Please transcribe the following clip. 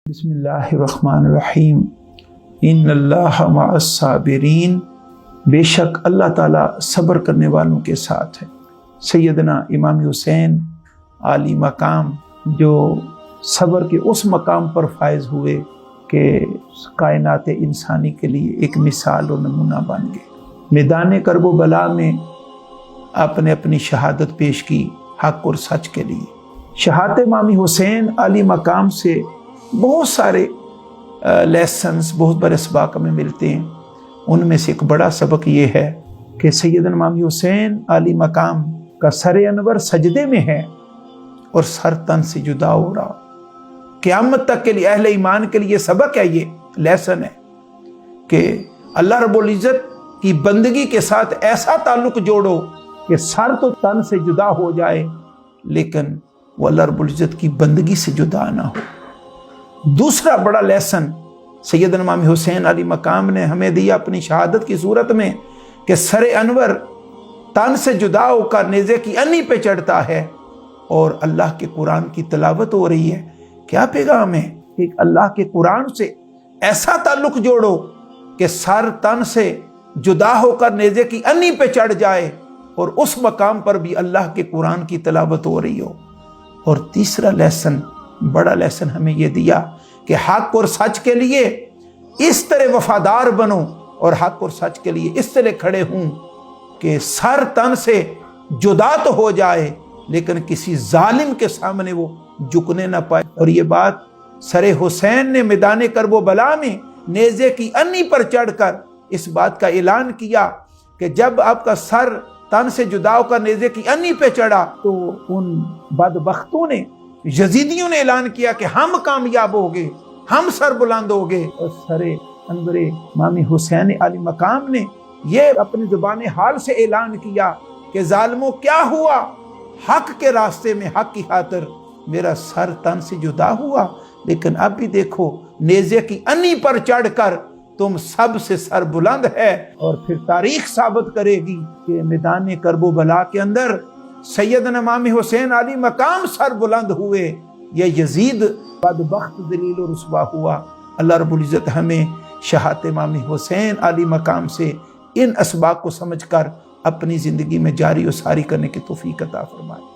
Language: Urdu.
بسم اللہ الرحمن الرحیم ان اللہ مع الصابرین، بے شک اللہ تعالیٰ صبر کرنے والوں کے ساتھ ہے۔ سیدنا امام حسین عالی مقام جو صبر کے اس مقام پر فائز ہوئے کہ کائنات انسانی کے لیے ایک مثال و نمونہ بن گئے۔ میدان کرب و بلا میں آپ نے اپنی شہادت پیش کی حق اور سچ کے لیے۔ شہادت امام حسین عالی مقام سے بہت سارے لیسنز، بہت بڑے اسباق ہمیں ملتے ہیں۔ ان میں سے ایک بڑا سبق یہ ہے کہ سیدنا امام حسین عالی مقام کا سر انور سجدے میں ہے اور سر تن سے جدا ہو رہا۔ قیامت تک کے لیے اہل ایمان کے لیے یہ سبق ہے، یہ لیسن ہے کہ اللہ رب العزت کی بندگی کے ساتھ ایسا تعلق جوڑو کہ سر تو تن سے جدا ہو جائے لیکن وہ اللہ رب العزت کی بندگی سے جدا نہ ہو۔ دوسرا بڑا لیسن سیدنا امام حسین علی مقام نے ہمیں دیا اپنی شہادت کی صورت میں کہ سر انور تن سے جدا ہو کر نیزے کی انی پہ چڑھتا ہے اور اللہ کے قرآن کی تلاوت ہو رہی ہے۔ کیا پیغام ہے؟ کہ اللہ کے قرآن سے ایسا تعلق جوڑو کہ سر تن سے جدا ہو کر نیزے کی انی پہ چڑھ جائے اور اس مقام پر بھی اللہ کے قرآن کی تلاوت ہو رہی ہو۔ اور تیسرا لیسن، بڑا لیسن ہمیں یہ دیا کہ حق اور سچ کے لیے اس طرح وفادار بنو اور حق اور سچ کے لیے اس طرح کھڑے ہوں کہ سر تن سے جدا تو ہو جائے لیکن کسی ظالم کے سامنے وہ جھکنے نہ پائے۔ اور یہ بات سر حسین نے میدان کرب و بلا میں نیزے کی انی پر چڑھ کر اس بات کا اعلان کیا کہ جب آپ کا سر تن سے جدا ہو کر نیزے کی انی پہ چڑھا تو ان بدبختوں نے، یزیدیوں نے اعلان کیا کہ ہم کامیاب ہو گئے، ہم سر بلند ہو گئے۔ اور سر انور امام حسین علی مقام نے یہ اپنی زبان حال سے اعلان کیا کہ ظالموں کیا ہوا، حق کے راستے میں حق کی خاطر میرا سر تن سے جدا ہوا لیکن اب بھی دیکھو نیزے کی انی پر چڑھ کر تم سب سے سر بلند ہے۔ اور پھر تاریخ ثابت کرے گی کہ میدان کرب و بلا کے اندر سیدنا امام حسین علی مقام سر بلند ہوئے، یہ یزید بدبخت ذلیل و رسوا ہوا۔ اللہ رب العزت ہمیں شہادت امام حسین علی مقام سے ان اسباق کو سمجھ کر اپنی زندگی میں جاری و ساری کرنے کی توفیق عطا فرمائے۔